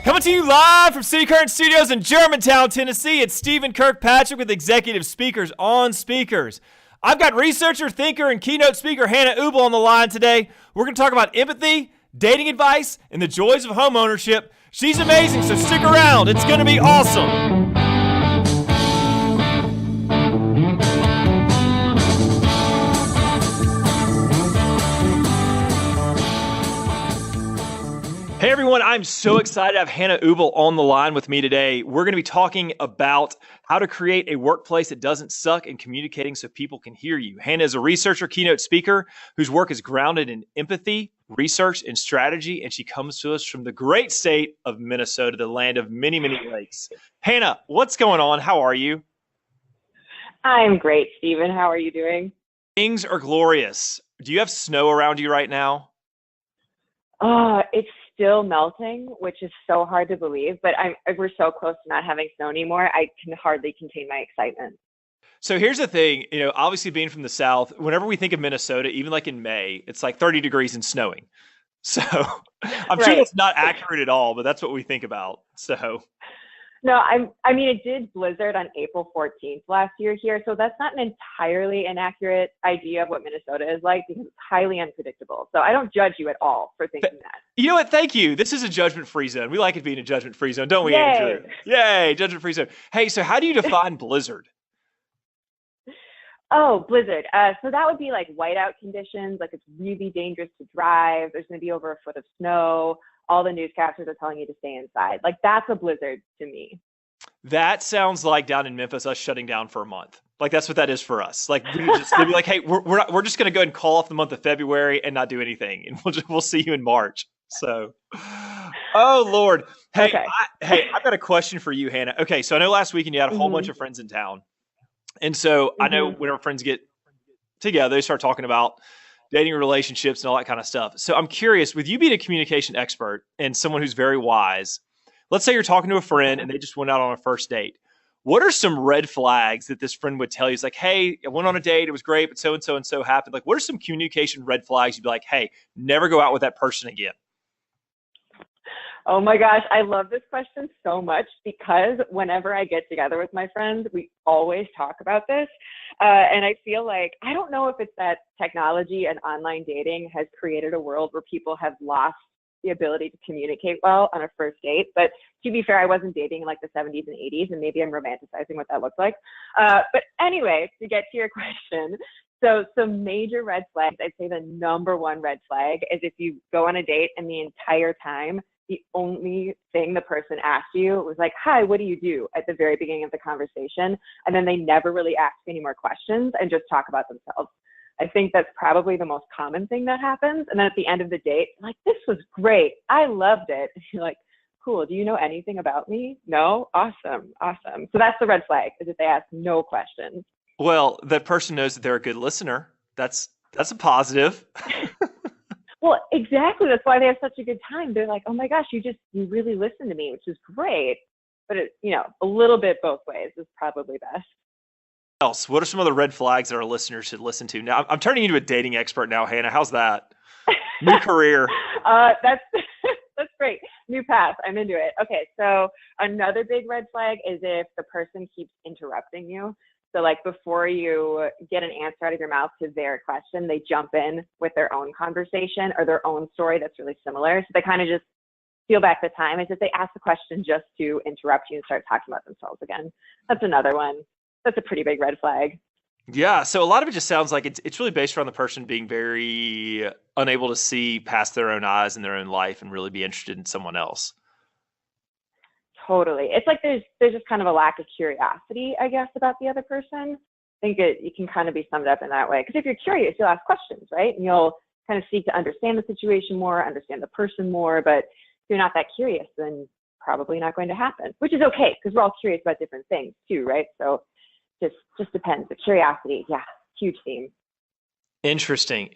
Coming to you live from City Current Studios in Germantown, Tennessee, it's Stephen Kirkpatrick with Executive Speakers on Speakers. I've got researcher, thinker, and keynote speaker Hannah Ubel on the line today. We're going to talk about empathy, dating advice, and the joys of homeownership. She's amazing, so stick around. It's going to be awesome. Hey everyone, I'm so excited to have Hannah Ubel on the line with me today. We're going to be talking about how to create a workplace that doesn't suck and communicating so people can hear you. Hannah is a researcher, keynote speaker whose work is grounded in empathy, research, and strategy, and she comes to us from the great state of Minnesota, the land of many, many lakes. Hannah, what's going on? How are you? I'm great, Stephen. How are you doing? Things are glorious. Do you have snow around you right now? It's still melting, which is so hard to believe, but we're so close to not having snow anymore. I can hardly contain my excitement. So here's the thing, obviously being from the South, whenever we think of Minnesota, even like in May, it's like 30 degrees and snowing. So I'm sure that's not accurate at all, but that's what we think about. So no, I mean, it did blizzard on April 14th last year here. So that's not an entirely inaccurate idea of what Minnesota is like because it's highly unpredictable. So I don't judge you at all for thinking that. You know what? Thank you. This is a judgment-free zone. We like it being a judgment-free zone, don't we, Yay. Andrew? Yay, judgment-free zone. Hey, so how do you define blizzard? Oh, blizzard. So that would be like whiteout conditions. Like it's really dangerous to drive. There's going to be over a foot of snow. All the newscasters are telling you to stay inside. Like that's a blizzard to me. That sounds like down in Memphis, us shutting down for a month. Like that's what that is for us. Like they'd be like, hey, we're just going to go ahead and call off the month of February and not do anything, and we'll see you in March. So, oh Lord, hey, okay. I've got a question for you, Hannah. Okay, so I know last weekend you had a whole bunch of friends in town, and so I know whenever friends get together, they start talking about dating relationships and all that kind of stuff. So I'm curious, with you being a communication expert and someone who's very wise, let's say you're talking to a friend and they just went out on a first date. What are some red flags that this friend would tell you? It's like, hey, I went on a date, it was great, but so and so happened. Like, what are some communication red flags you'd be like, hey, never go out with that person again? Oh my gosh, I love this question so much because whenever I get together with my friends, we always talk about this. And I feel like, I don't know if it's that technology and online dating has created a world where people have lost the ability to communicate well on a first date. But to be fair, I wasn't dating in like the 70s and 80s, and maybe I'm romanticizing what that looked like. But anyway, to get to your question, so some major red flags, I'd say the number one red flag is if you go on a date and the entire time, the only thing the person asked you was like, hi, what do you do at the very beginning of the conversation? And then they never really ask any more questions and just talk about themselves. I think that's probably the most common thing that happens. And then at the end of the date, like, this was great. I loved it. And you're like, cool. Do you know anything about me? No? Awesome. Awesome. So that's the red flag, is that they ask no questions. Well, that person knows that they're a good listener. That's a positive. Well, exactly. That's why they have such a good time. They're like, oh my gosh, you really listen to me, which is great. But a little bit both ways is probably best. Else, what are some other red flags that our listeners should listen to? Now, I'm turning you into a dating expert now, Hannah. How's that? New career. That's great. New path. I'm into it. Okay, so another big red flag is if the person keeps interrupting you. So like before you get an answer out of your mouth to their question, they jump in with their own conversation or their own story that's really similar. So they kind of just steal back the time. It's just they ask the question just to interrupt you and start talking about themselves again. That's another one. That's a pretty big red flag. Yeah. So a lot of it just sounds like it's really based around the person being very unable to see past their own eyes and their own life and really be interested in someone else. Totally. It's like there's just kind of a lack of curiosity, I guess, about the other person. I think it can kind of be summed up in that way. Because if you're curious, you'll ask questions, right? And you'll kind of seek to understand the situation more, understand the person more. But if you're not that curious, then probably not going to happen, which is okay because we're all curious about different things too, right? So just depends. But curiosity, yeah, huge theme. Interesting.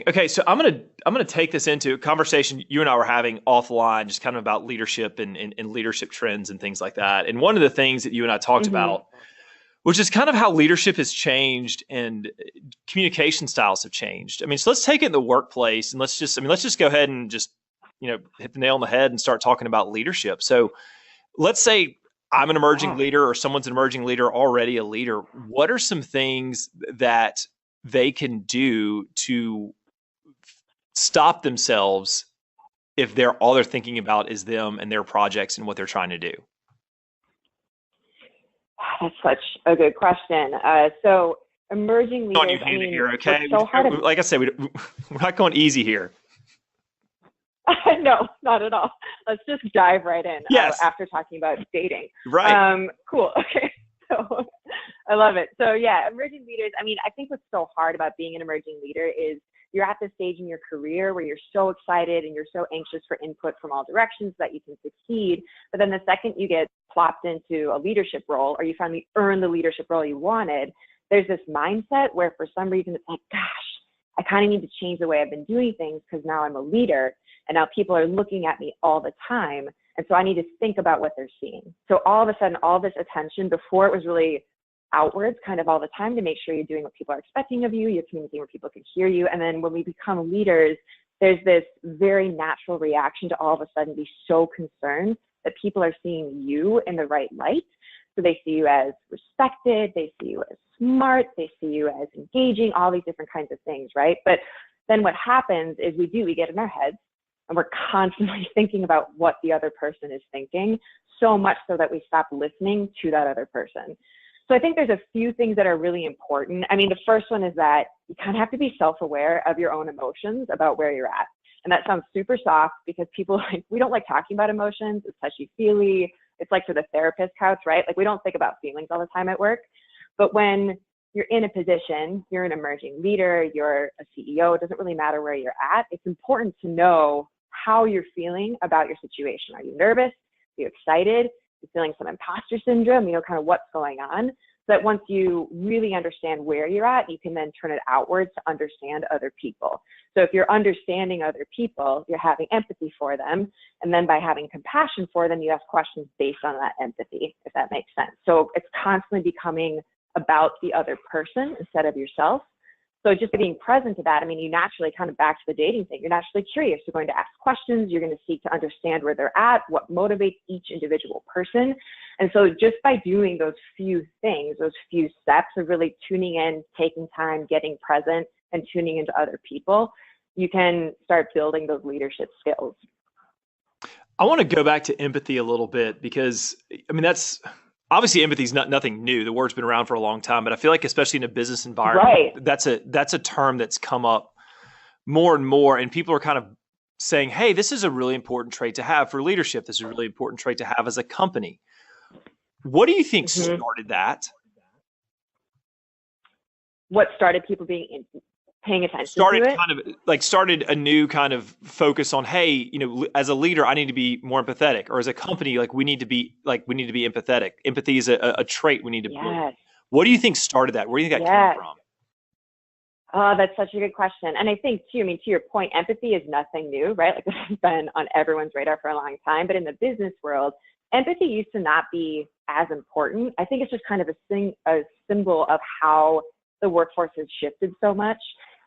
Okay, so I'm gonna take this into a conversation you and I were having offline, just kind of about leadership and leadership trends and things like that. And one of the things that you and I talked about, which is kind of how leadership has changed and communication styles have changed. I mean, so let's take it in the workplace and let's just go ahead and just hit the nail on the head and start talking about leadership. So let's say I'm an emerging leader, or someone's an emerging leader, already a leader. What are some things that they can do to stop themselves if all they're thinking about is them and their projects and what they're trying to do? That's such a good question. So emerging leaders, On you, Hannah, here, okay? So like I said, we're not going easy here. No, not at all. Let's just dive right in. Yes. After talking about dating. Right. Cool. Okay. So I love it. So yeah, emerging leaders. I mean, I think what's so hard about being an emerging leader is you're at this stage in your career where you're so excited and you're so anxious for input from all directions that you can succeed. But then the second you get plopped into a leadership role, or you finally earn the leadership role you wanted, there's this mindset where for some reason it's like, gosh, I kind of need to change the way I've been doing things because now I'm a leader and now people are looking at me all the time. And so I need to think about what they're seeing. So all of a sudden, all this attention, before it was really outwards kind of all the time to make sure you're doing what people are expecting of you, you're communicating where people can hear you. And then when we become leaders, there's this very natural reaction to all of a sudden be so concerned that people are seeing you in the right light. So they see you as respected, they see you as smart, they see you as engaging, all these different kinds of things, right? But then what happens is we get in our heads and we're constantly thinking about what the other person is thinking, so much so that we stop listening to that other person. So I think there's a few things that are really important. I mean, the first one is that you kind of have to be self-aware of your own emotions about where you're at. And that sounds super soft because people we don't like talking about emotions. It's touchy-feely. It's like for the therapist couch, right? Like we don't think about feelings all the time at work. But when you're in a position, you're an emerging leader, you're a CEO, it doesn't really matter where you're at. It's important to know how you're feeling about your situation. Are you nervous? Are you excited? You're feeling some imposter syndrome, kind of what's going on. So that once you really understand where you're at, you can then turn it outwards to understand other people. So if you're understanding other people, you're having empathy for them. And then by having compassion for them, you ask questions based on that empathy, if that makes sense. So it's constantly becoming about the other person instead of yourself. So just being present to that, I mean, you naturally kind of back to the dating thing, you're naturally curious. You're going to ask questions. You're going to seek to understand where they're at, what motivates each individual person. And so just by doing those few things, those few steps of really tuning in, taking time, getting present, and tuning into other people, you can start building those leadership skills. I want to go back to empathy a little bit because, I mean, that's obviously empathy is nothing new. The word's been around for a long time, but I feel like especially in a business environment, right, that's a term that's come up more and more, and people are kind of saying, hey, this is a really important trait to have for leadership. This is a really important trait to have as a company. What do you think started that? What started people paying attention to it? Started a new kind of focus on, hey, as a leader, I need to be more empathetic, or as a company, we need to be empathetic. Empathy is a trait we need to build. What do you think started that? Where do you think that came from? Oh, that's such a good question. And I think too, to your point, empathy is nothing new, right? Like this has been on everyone's radar for a long time, but in the business world, empathy used to not be as important. I think it's just kind of a symbol of how the workforce has shifted so much.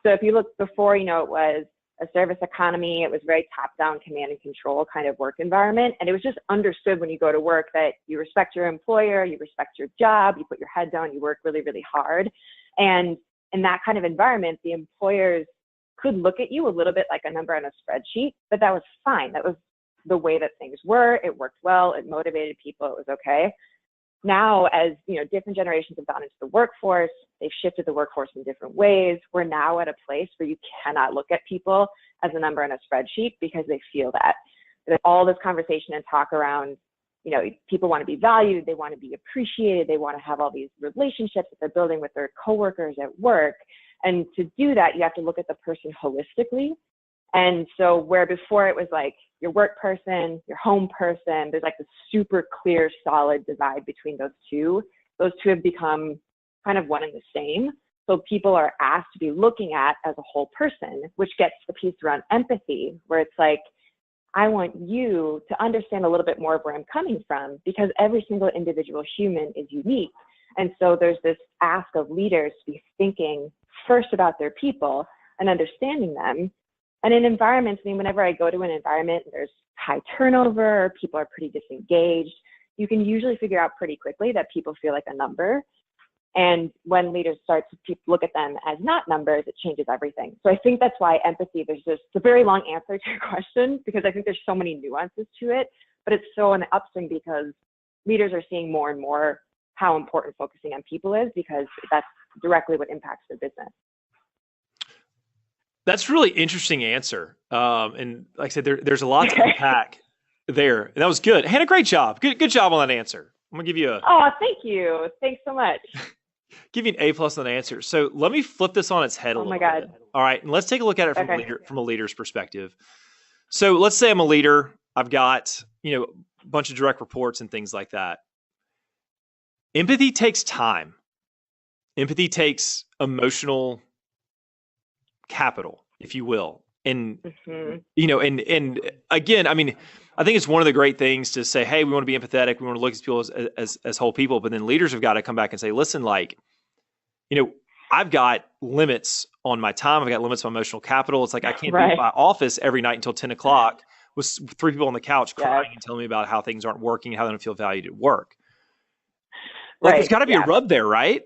So if you look before, it was a service economy. It was very top-down command and control kind of work environment. And it was just understood when you go to work that you respect your employer, you respect your job, you put your head down, you work really, really hard. And in that kind of environment, the employers could look at you a little bit like a number on a spreadsheet, but that was fine. That was the way that things were. It worked well. It motivated people. It was okay. Now, as different generations have gone into the workforce, they've shifted the workforce in different ways. We're now at a place where you cannot look at people as a number on a spreadsheet because they feel that. There's all this conversation and talk around, people want to be valued, they want to be appreciated, they want to have all these relationships that they're building with their coworkers at work. And to do that, you have to look at the person holistically. And so where before it was like your work person, your home person, there's like this super clear, solid divide between those two. Those two have become kind of one and the same. So people are asked to be looking at as a whole person, which gets the piece around empathy, where it's like, I want you to understand a little bit more of where I'm coming from, because every single individual human is unique. And so there's this ask of leaders to be thinking first about their people and understanding them, And in environments, I mean, whenever I go to an environment and there's high turnover, or people are pretty disengaged, you can usually figure out pretty quickly that people feel like a number. And when leaders start to look at them as not numbers, it changes everything. So I think that's why empathy, there's just a very long answer to your question, because I think there's so many nuances to it, but it's so an upswing because leaders are seeing more and more how important focusing on people is, because that's directly what impacts their business. That's a really interesting answer. And like I said, there's a lot to unpack there. And that was good. Hannah, great job. Good job on that answer. I'm gonna give you a Oh, thank you. Thanks so much. Give you an A+ on that answer. So let me flip this on its head a little bit. All right. And let's take a look at it from a leader's perspective. So let's say I'm a leader. I've got, a bunch of direct reports and things like that. Empathy takes time. Empathy takes emotional capital, if you will. And, and again, I mean, I think it's one of the great things to say, hey, we want to be empathetic. We want to look at people as whole people. But then leaders have got to come back and say, listen, I've got limits on my time. I've got limits on emotional capital. It's like I can't be in my office every night until 10 o'clock with 3 people on the couch crying and telling me about how things aren't working, how they don't feel valued at work. There's got to be a rub there, right?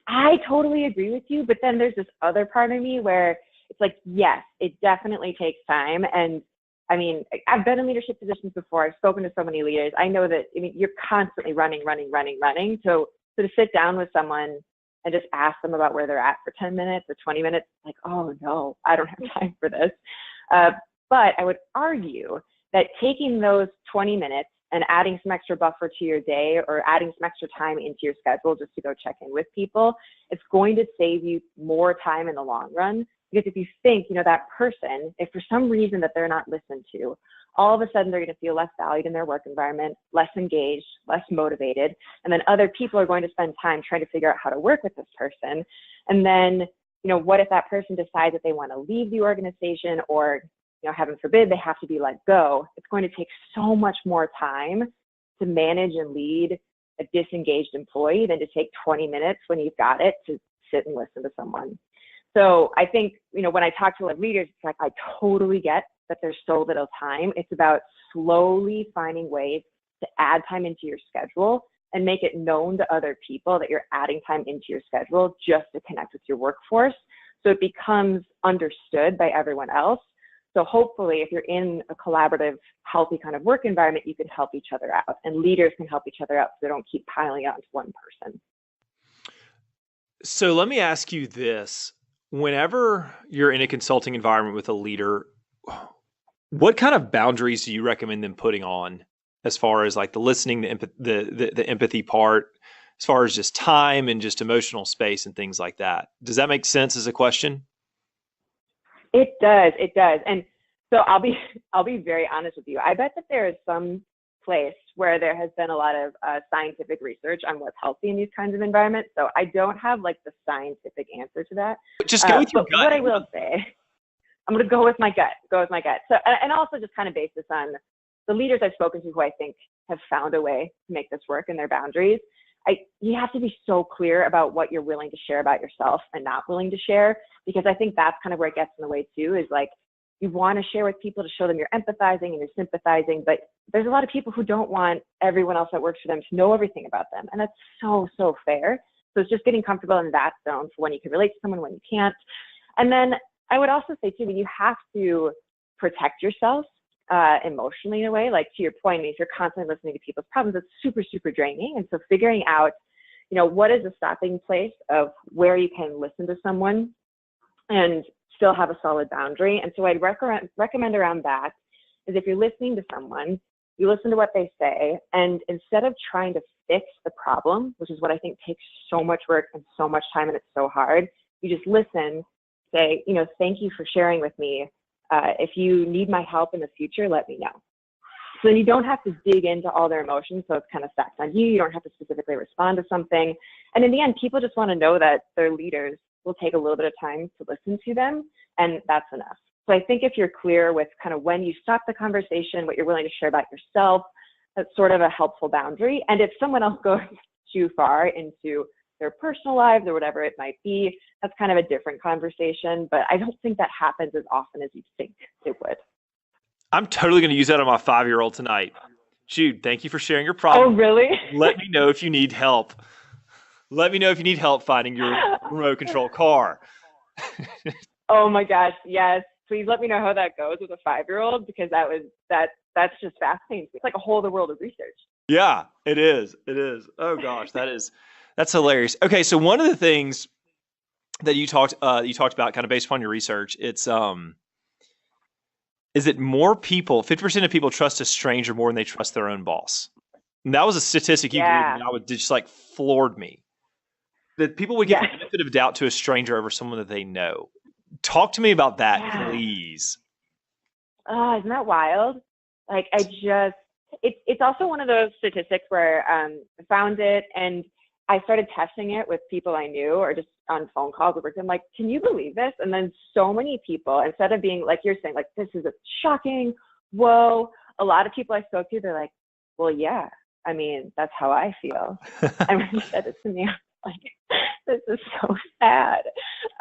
I totally agree with you. But then there's this other part of me where it's like, yes, it definitely takes time. And I mean, I've been in leadership positions before. I've spoken to so many leaders. I know that, you're constantly running. So to sit down with someone and just ask them about where they're at for 10 minutes or 20 minutes, like, oh no, I don't have time for this. But I would argue that taking those 20 minutes and adding some extra buffer to your day or adding some extra time into your schedule just to go check in with people, it's going to save you more time in the long run. Because if you think, that person, if for some reason that they're not listened to, all of a sudden they're going to feel less valued in their work environment, less engaged, less motivated. And then other people are going to spend time trying to figure out how to work with this person. And then, what if that person decides that they want to leave the organization or, heaven forbid, they have to be let go? It's going to take so much more time to manage and lead a disengaged employee than to take 20 minutes when you've got it to sit and listen to someone. So I think, when I talk to leaders, it's like, I totally get that there's so little time. It's about slowly finding ways to add time into your schedule and make it known to other people that you're adding time into your schedule just to connect with your workforce. So it becomes understood by everyone else. So hopefully if you're in a collaborative, healthy kind of work environment, you can help each other out and leaders can help each other out so they don't keep piling onto one person. So let me ask you this. Whenever you're in a consulting environment with a leader, what kind of boundaries do you recommend them putting on as far as like the listening, the empathy part, as far as just time and just emotional space and things like that? Does that make sense as a question? It does. And so I'll be very honest with you. I bet that there is some place where there has been a lot of scientific research on what's healthy in these kinds of environments. So I don't have like the scientific answer to that. Just go with your gut. What I will say, I'm going to go with my gut. So, and also just kind of base this on the leaders I've spoken to who I think have found a way to make this work and their boundaries. You have to be so clear about what you're willing to share about yourself and not willing to share, because I think that's kind of where it gets in the way too, is like, you want to share with people to show them you're empathizing and you're sympathizing, but there's a lot of people who don't want everyone else that works for them to know everything about them. And that's so fair. So it's just getting comfortable in that zone for when you can relate to someone, when you can't. And then I would also say too, that you have to protect yourself emotionally in a way. Like to your point, if you're constantly listening to people's problems, it's super draining. And so figuring out, what is the stopping place of where you can listen to someone and still have a solid boundary. And so I'd recommend around that is if you're listening to someone, you listen to what they say, and instead of trying to fix the problem, which is what I think takes so much work and so much time and it's so hard, you just listen, say, thank you for sharing with me. If you need my help in the future, let me know. So then you don't have to dig into all their emotions, so it's kind of stacked on you. You don't have to specifically respond to something. And in the end, people just want to know that their leaders will take a little bit of time to listen to them, and that's enough. So I think if you're clear with kind of when you stop the conversation, what you're willing to share about yourself, that's sort of a helpful boundary. And if someone else goes too far into their personal lives or whatever it might be. That's kind of a different conversation, but I don't think that happens as often as you think it would. I'm totally going to use that on my 5-year-old tonight. Jude, thank you for sharing your problem. Oh, really? Let me know if you need help. Let me know if you need help finding your remote control car. Oh my gosh, yes. Please let me know how that goes with a 5-year-old, because that's just fascinating. It's like a whole other world of research. Yeah, it is. It is. Oh gosh, that's hilarious. Okay, so one of the things that you talked about, kind of based upon your research, it's is that more people, 50% of people trust a stranger more than they trust their own boss. And that was a statistic you gave me. I would just like floored me. That people would give the benefit of doubt to a stranger over someone that they know. Talk to me about that, please. Isn't that wild? Like, it's also one of those statistics where I found it and I started testing it with people I knew or just on phone calls. I'm like, can you believe this? And then so many people, instead of being like you're saying, like, this is a shocking, whoa, a lot of people I spoke to, they're like, well, yeah, I mean, that's how I feel. I when you said it to me, I was like, this is so sad.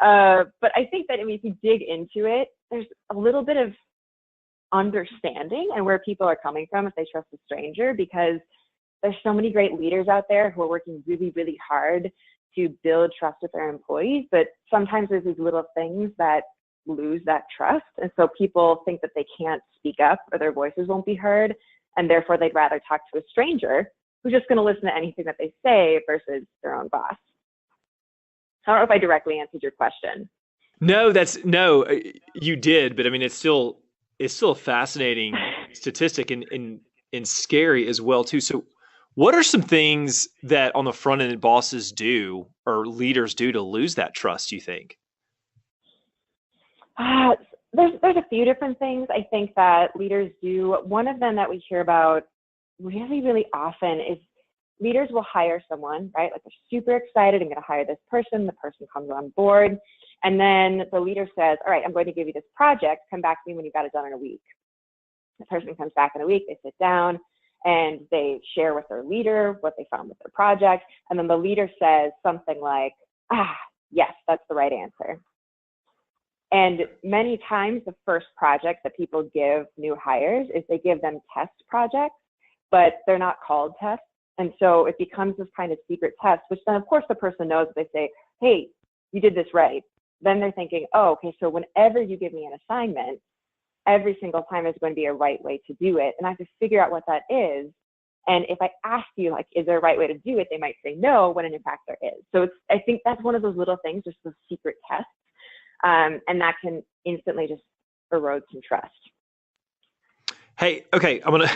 But I think that, I mean, if you dig into it, there's a little bit of understanding and where people are coming from if they trust a stranger, because there's so many great leaders out there who are working really, really hard to build trust with their employees. But sometimes there's these little things that lose that trust. And so people think that they can't speak up or their voices won't be heard. And therefore they'd rather talk to a stranger who's just going to listen to anything that they say versus their own boss. I don't know if I directly answered your question. No, you did, but I mean, it's still a fascinating statistic and scary as well too. So what are some things that on the front end bosses do or leaders do to lose that trust, you think? There's a few different things I think that leaders do. One of them that we hear about really, really often is leaders will hire someone, right? Like, they're super excited, I'm going to hire this person. The person comes on board. And then the leader says, all right, I'm going to give you this project. Come back to me when you've got it done in a week. The person comes back in a week, they sit down and they share with their leader what they found with their project. And then the leader says something like, yes, that's the right answer. And many times the first project that people give new hires is they give them test projects, but they're not called tests. And so it becomes this kind of secret test, which then of course the person knows. They say, hey, you did this right. Then they're thinking, oh, okay, so whenever you give me an assignment, every single time is going to be a right way to do it. And I have to figure out what that is. And if I ask you, like, is there a right way to do it? They might say no, when in fact there is. So I think that's one of those little things, just those secret tests. And that can instantly just erode some trust. Hey, okay, I'm going to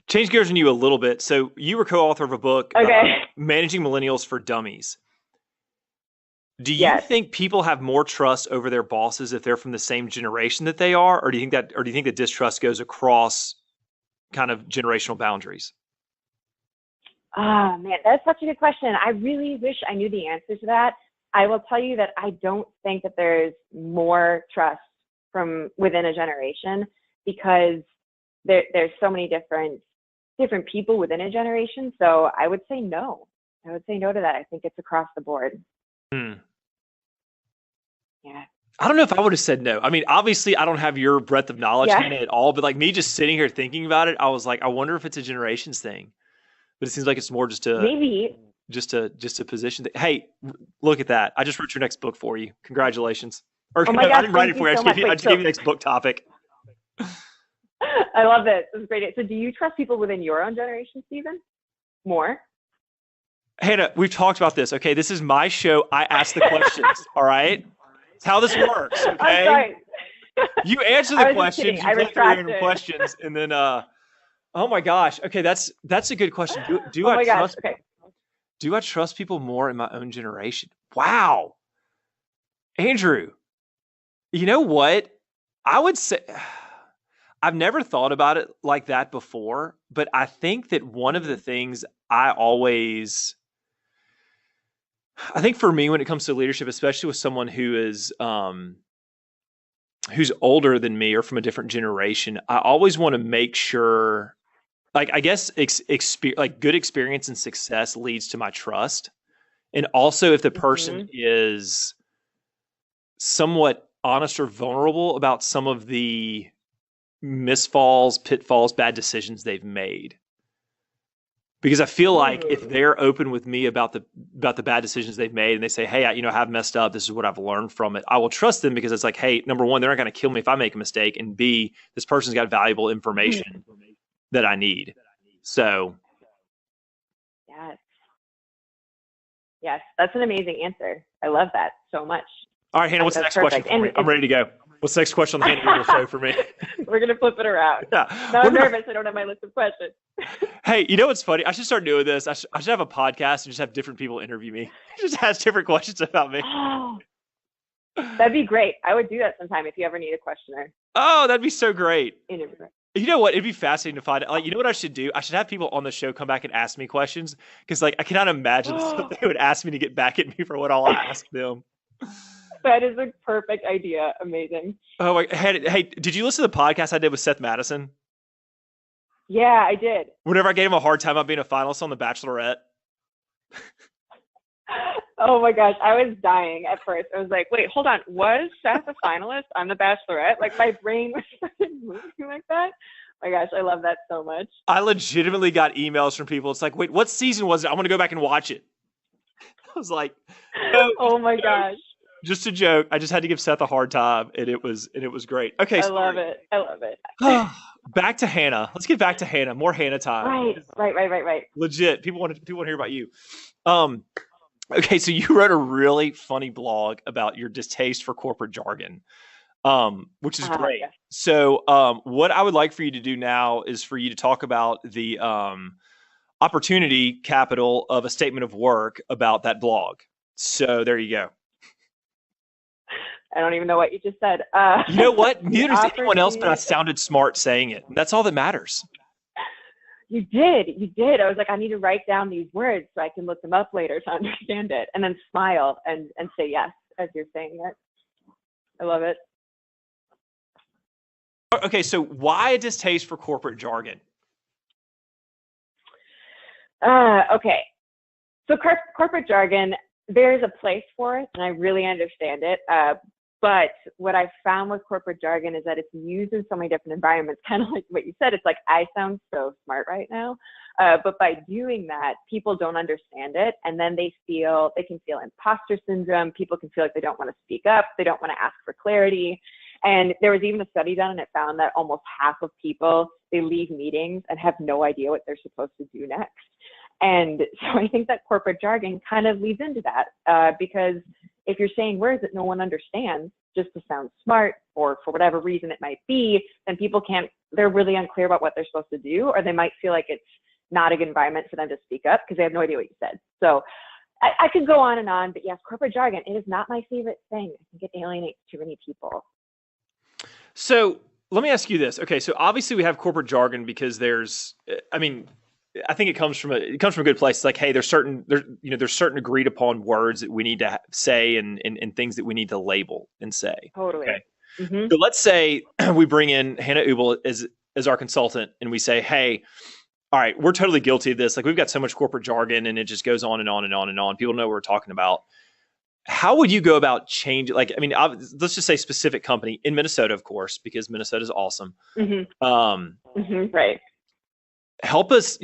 change gears on you a little bit. So you were co-author of a book, Managing Millennials for Dummies. Do you think people have more trust over their bosses if they're from the same generation that they are, or do you think that distrust goes across kind of generational boundaries? Oh man, that's such a good question. I really wish I knew the answer to that. I will tell you that I don't think that there's more trust from within a generation, because there's so many different people within a generation. So I would say no. I would say no to that. I think it's across the board. Yeah. I don't know if I would have said no. I mean, obviously I don't have your breadth of knowledge at all, but like me just sitting here thinking about it, I was like, I wonder if it's a generations thing. But it seems like it's more just a position. Hey, look at that. I just wrote your next book for you. Congratulations. Or no, I didn't write it for you. I just gave you the next book topic. I love it. This is great. So do you trust people within your own generation, Stephen? More? Hannah, we've talked about this. Okay, this is my show. I ask the questions. All right? It's how this works. Okay. I'm sorry. You answer the questions. You play random questions, and then oh my gosh. Okay, that's a good question. Do I trust people more in my own generation? Wow. Andrew, you know what? I would say I've never thought about it like that before, but I think that one of the things I think for me when it comes to leadership, especially with someone who is who's older than me or from a different generation, I always want to make sure, like, I guess like good experience and success leads to my trust. And also if the person Mm-hmm. is somewhat honest or vulnerable about some of the misfalls, pitfalls, bad decisions they've made. Because I feel like if they're open with me about the bad decisions they've made and they say, hey, I have messed up, this is what I've learned from it, I will trust them because it's like, hey, number one, they're not going to kill me if I make a mistake, and B, this person's got valuable information that I need. So Yes. Yes, that's an amazing answer. I love that so much. all right, Hannah, what's the next question for me? I'm ready to go. What's the next question on the Hannah Eagle show for me? We're going to flip it around. Yeah. Now I'm nervous. I don't have my list of questions. Hey, you know what's funny? I should start doing this. I should have a podcast and just have different people interview me. Just ask different questions about me. Oh, that'd be great. I would do that sometime if you ever need a questioner. Oh, that'd be so great. Interviewer. You know what? It'd be fascinating to find out. Like, you know what I should do? I should have people on the show come back and ask me questions because, like, I cannot imagine stuff they would ask me to get back at me for what I'll ask them. That is a perfect idea. Amazing. Oh, my, hey, did you listen to the podcast I did with Seth Madison? Yeah, I did. Whenever I gave him a hard time about being a finalist on The Bachelorette. Oh my gosh, I was dying at first. I was like, wait, hold on. Was Seth a finalist on The Bachelorette? Like, my brain was moving like that. Oh my gosh, I love that so much. I legitimately got emails from people. It's like, wait, what season was it? I'm going to go back and watch it. I was like, no, oh my gosh. Just a joke. I just had to give Seth a hard time, and it was great. Okay, I love it. Back to Hannah. Let's get back to Hannah. More Hannah time. Right. Legit. People want to hear about you. Okay, so you wrote a really funny blog about your distaste for corporate jargon, which is great. Yeah. So, what I would like for you to do now is for you to talk about the opportunity capital of a statement of work about that blog. So there you go. I don't even know what you just said. You know what? Neither does anyone else, but I sounded smart saying it. That's all that matters. You did. I was like, I need to write down these words so I can look them up later to understand it, and then smile and say yes as you're saying it. I love it. Okay, so why a distaste for corporate jargon? Okay. So corporate jargon, there's a place for it, and I really understand it. But what I found with corporate jargon is that it's used in so many different environments, kind of like what you said. It's like, I sound so smart right now. But by doing that, people don't understand it. And then they can feel imposter syndrome. People can feel like they don't want to speak up. They don't want to ask for clarity. And there was even a study done, and it found that almost half of people, they leave meetings and have no idea what they're supposed to do next. And so I think that corporate jargon kind of leads into that, because if you're saying words that no one understands just to sound smart, or for whatever reason it might be, then people they're really unclear about what they're supposed to do, or they might feel like it's not a good environment for them to speak up because they have no idea what you said. So I could go on and on, but yes, corporate jargon, it is not my favorite thing. I think it alienates too many people. So let me ask you this. Okay, so obviously we have corporate jargon because I think it comes from a good place. It's like, hey, there's certain agreed upon words that we need to say and things that we need to label and say. Totally. Okay. Mm-hmm. So let's say we bring in Hannah Ubel as our consultant, and we say, hey, all right, we're totally guilty of this. Like, we've got so much corporate jargon, and it just goes on and on and on and on. People know what we're talking about. How would you go about changing? Like, I mean, let's just say specific company in Minnesota, of course, because Minnesota is awesome. Mm-hmm. Right. Help us,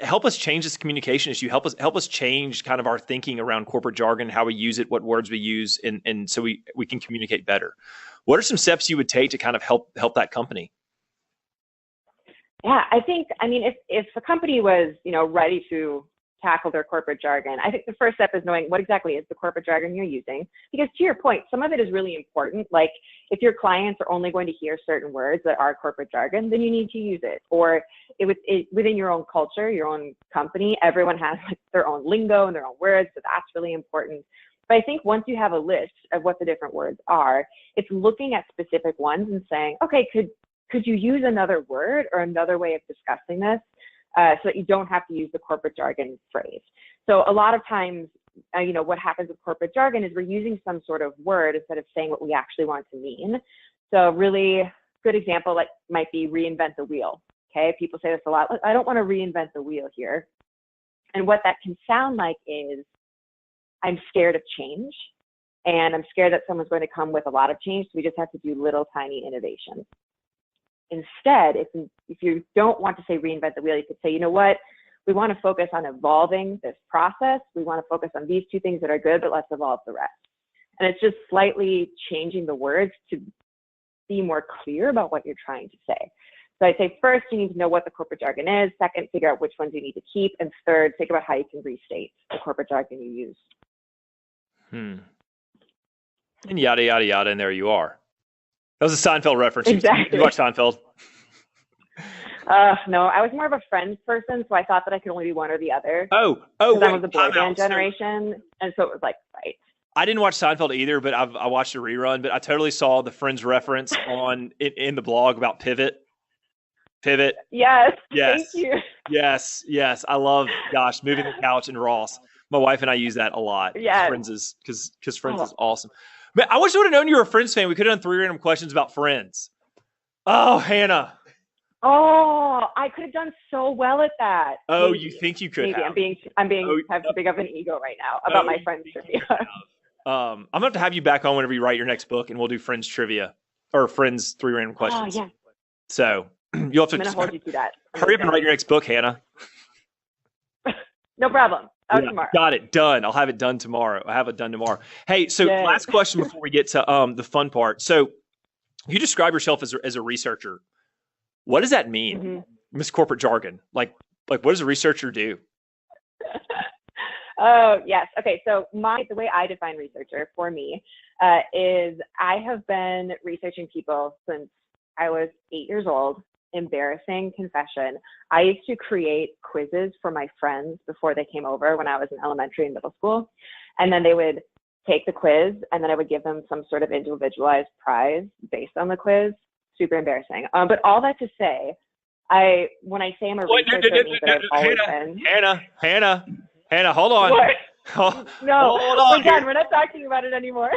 help us change this communication issue. Help us change kind of our thinking around corporate jargon, how we use it, what words we use, and so we can communicate better. What are some steps you would take to kind of help that company? Yeah, if a company was, ready to tackle their corporate jargon, I think the first step is knowing what exactly is the corporate jargon you're using. Because to your point, some of it is really important. Like, if your clients are only going to hear certain words that are corporate jargon, then you need to use it. Or within your own culture, your own company, everyone has their own lingo and their own words, so that's really important. But I think once you have a list of what the different words are, it's looking at specific ones and saying, okay, could you use another word or another way of discussing this? So that you don't have to use the corporate jargon phrase. So a lot of times, what happens with corporate jargon is we're using some sort of word instead of saying what we actually want to mean. So a really good example might be reinvent the wheel. Okay, people say this a lot. I don't want to reinvent the wheel here. And what that can sound like is, I'm scared of change, and I'm scared that someone's going to come with a lot of change. So we just have to do little tiny innovations. Instead, if you don't want to say reinvent the wheel, you could say, you know what? We want to focus on evolving this process. We want to focus on these two things that are good, but let's evolve the rest. And it's just slightly changing the words to be more clear about what you're trying to say. So I'd say first, you need to know what the corporate jargon is. Second, figure out which ones you need to keep. And third, think about how you can restate the corporate jargon you use. And yada, yada, yada, and there you are. That was a Seinfeld reference. Exactly. You watch Seinfeld? No, I was more of a Friends person, so I thought that I could only do one or the other. Oh, wait, I was a boy band generation, and so it was like, right. I didn't watch Seinfeld either, but I watched a rerun. But I totally saw the Friends reference in the blog about pivot. Yes. Thank you. Yes. I love, moving the couch and Ross. My wife and I use that a lot. Yeah. Friends is awesome. Man, I wish I would have known you were a Friends fan. We could have done 3 random questions about Friends. Oh, Hannah. Oh, I could have done so well at that. Oh, maybe. You think you could Maybe. have? I'm being have too big of an ego right now about my Friends trivia. I'm gonna have to have you back on whenever you write your next book, and we'll do Friends trivia or Friends 3 random questions. Oh, yeah. So you'll have to. I'm gonna hold you to that. Hurry up and write your next book, Hannah. No problem. Tomorrow. Got it done. I'll have it done tomorrow. Hey, so last question before we get to the fun part. So you describe yourself as a researcher. What does that mean, Miss Corporate Jargon? Like what does a researcher do? Oh, yes. Okay. So the way I define researcher for me is I have been researching people since I was 8 years old. Embarrassing confession. I used to create quizzes for my friends before they came over when I was in elementary and middle school. And then they would take the quiz and then I would give them some sort of individualized prize based on the quiz. Super embarrassing. But all that to say, when I say I'm a researcher, it means that I've always been. Hannah, hold on. What? No, we're done. We're not talking about it anymore.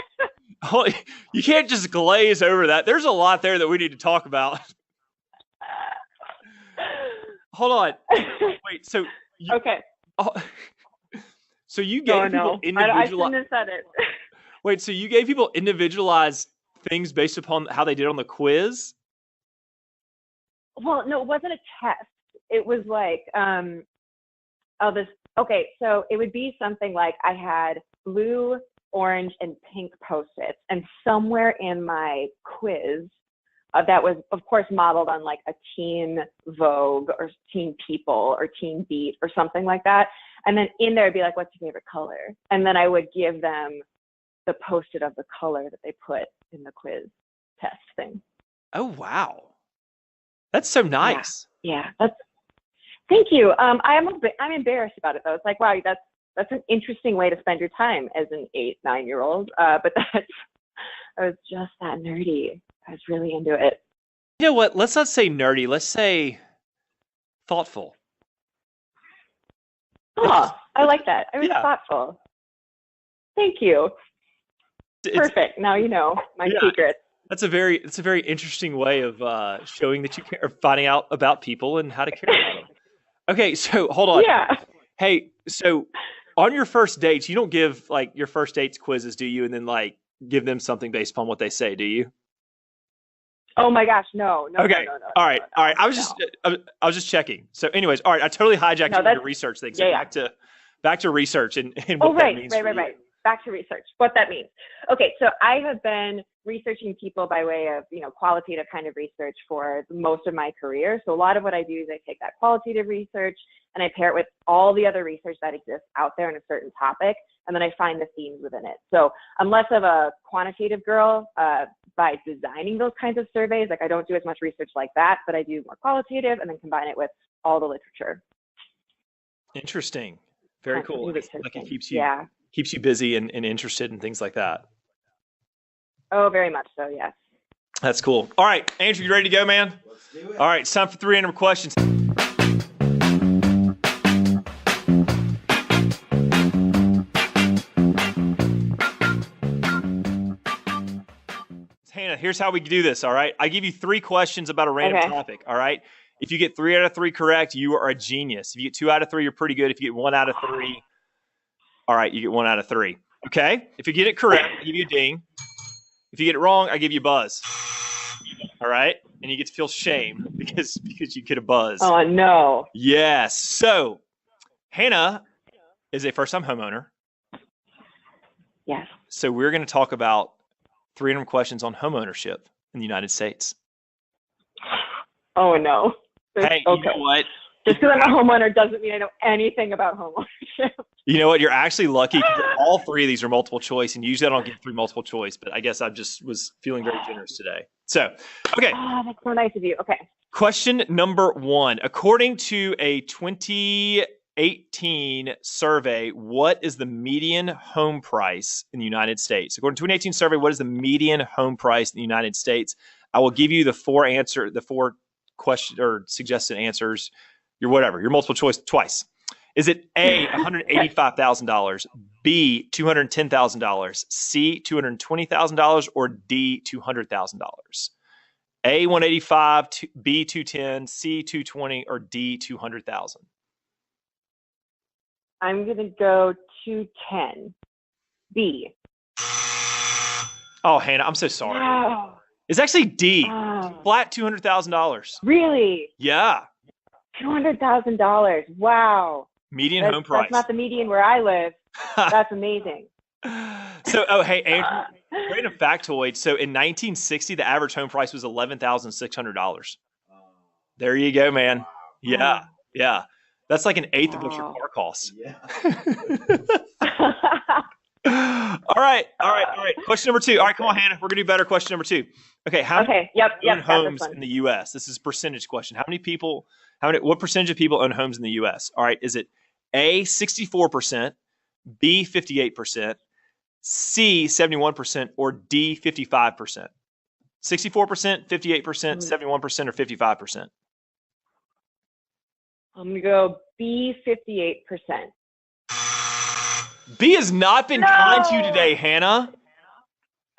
You can't just glaze over that. There's a lot there that we need to talk about. Hold on. Wait, so okay. So you gave people individualized. I shouldn't have said it. Wait, so you gave people individualized things based upon how they did on the quiz? Well, no, it wasn't a test. It was like, so it would be something like I had blue, orange, and pink Post-its, and somewhere in my quiz that was, of course, modeled on like a Teen Vogue or Teen People or Teen Beat or something like that. And then in there, it'd be like, what's your favorite color? And then I would give them the Post-it of the color that they put in the quiz test thing. Oh, wow. That's so nice. Yeah. Thank you. I'm embarrassed about it though. It's like, wow, that's an interesting way to spend your time as an 8-9-year-old. But I was just that nerdy. I was really into it. You know what? Let's not say nerdy. Let's say thoughtful. Oh, I like that. I was thoughtful. Thank you. Perfect. Now you know my secret. It's a very interesting way of showing that you care, or finding out about people and how to care about them. Okay, so hold on. Yeah. Hey, so on your first dates, you don't give like your first dates quizzes, do you? And then like give them something based upon what they say, do you? Oh my gosh, no. Okay. No, all right. I was just checking. So, anyways, all right. I totally hijacked your research thing. So back to research and what that means. Right. Back to research. What that means. Okay, so I have been researching people by way of qualitative kind of research for most of my career. So a lot of what I do is I take that qualitative research and I pair it with all the other research that exists out there in a certain topic, and then I find the themes within it. So I'm less of a quantitative girl by designing those kinds of surveys. Like I don't do as much research like that, but I do more qualitative and then combine it with all the literature. Interesting. Very cool. Like it keeps you busy and interested in things like that. Oh, very much so, yes. That's cool. All right, Andrew, you ready to go, man? Let's do it. All right, it's time for 3 random questions. Hannah, here's how we do this, all right? I give you 3 questions about a random topic, all right? If you get 3 out of 3 correct, you are a genius. If you get 2 out of 3, you're pretty good. If you get 1 out of 3, All right, you get 1 out of 3. Okay? If you get it correct, I give you a ding. If you get it wrong, I give you a buzz. All right? And you get to feel shame because you get a buzz. Oh, no. Yes. So, Hannah is a first-time homeowner. Yes. So we're going to talk about 300 questions on homeownership in the United States. Oh, no. Hey, okay. You know what? Just because I'm a homeowner doesn't mean I know anything about homeownership. You know what? You're actually lucky because all 3 of these are multiple choice, and usually I don't give 3 multiple choice, but I guess I just was feeling very generous today. So, okay. Oh, that's so nice of you. Okay. Question number 1. According to a 2018 survey, what is the median home price in the United States? According to an 2018 survey, what is the median home price in the United States? I will give you the 4 question or suggested answers. Your multiple choice twice. Is it A, $185,000, B, $210,000, C, $220,000, or D, $200,000? A, 185, B, 210, C, 220, or D, 200,000? I'm going to go 210. B. Oh, Hannah, I'm so sorry. Wow. It's actually D. Wow. Flat $200,000. Really? Yeah. $200,000. Wow. Median home price. That's not the median where I live. That's amazing. So, hey, Andrew, random factoid. So in 1960, the average home price was $11,600. There you go, man. Yeah. Yeah. That's like an eighth of what your car costs. Yeah. All right. Question number 2. All right, come on, Hannah. We're gonna do better. Question number 2. Okay. How many own homes in the U.S.? This is a percentage question. What percentage of people own homes in the U.S.? All right. Is it A, 64%, B, 58%, C, 71%, or D, 55%? 64%, 58%, 71%, or 55%? I'm going to go B, 58%. B has not been kind to you today, Hannah.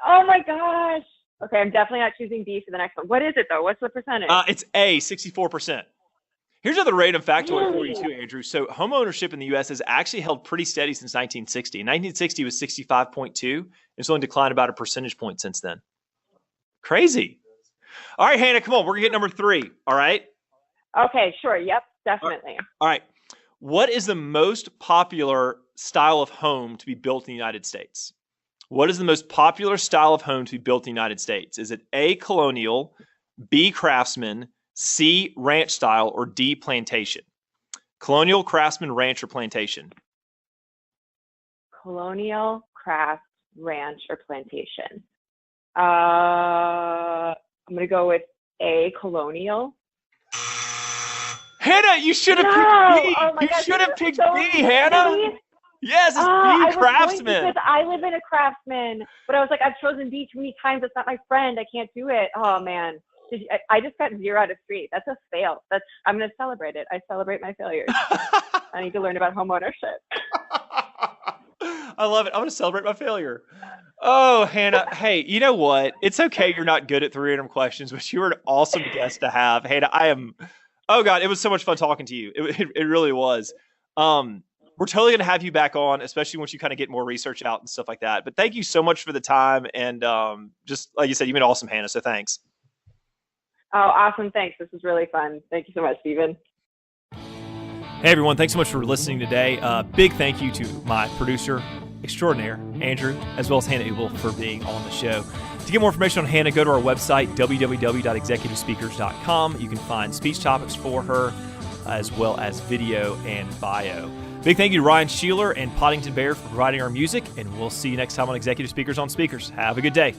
Oh my gosh. Okay, I'm definitely not choosing B for the next one. What is it though? What's the percentage? It's A, 64%. Here's another random factoid for you too, Andrew. So home ownership in the U.S. has actually held pretty steady since 1960. In 1960, it was 65.2. And it's only declined about a percentage point since then. Crazy. All right, Hannah, come on. We're going to get number 3. All right? Okay, sure. Yep, definitely. All right. What is the most popular style of home to be built in the United States? What is the most popular style of home to be built in the United States? Is it A, colonial, B, craftsman, C, ranch style, or D, plantation? Colonial, craftsman, ranch, or plantation? Colonial, craft, ranch, or plantation. I'm going to go with A, colonial. Hannah, you should have picked B. You should have picked B, Hannah. Yes, it's B, craftsman. Because I live in a craftsman, but I was like, I've chosen B too many times. That's not my friend. I can't do it. Oh man, I just got 0 out of 3. That's a fail. I'm gonna celebrate it. I celebrate my failures. I need to learn about homeownership. I love it. I'm gonna celebrate my failure. Oh, Hannah. Hey, you know what? It's okay. You're not good at 300 questions, but you were an awesome guest to have, Hannah. Oh God, it was so much fun talking to you. It really was. We're totally going to have you back on, especially once you kind of get more research out and stuff like that. But thank you so much for the time. And just like you said, you've been awesome, Hannah. So thanks. Oh, awesome. Thanks. This was really fun. Thank you so much, Stephen. Hey, everyone. Thanks so much for listening today. Big thank you to my producer extraordinaire, Andrew, as well as Hannah Ubel for being on the show. To get more information on Hannah, go to our website, www.executivespeakers.com. You can find speech topics for her, as well as video and bio. Big thank you to Ryan Sheeler and Poddington Bear for providing our music, and we'll see you next time on Executive Speakers on Speakers. Have a good day.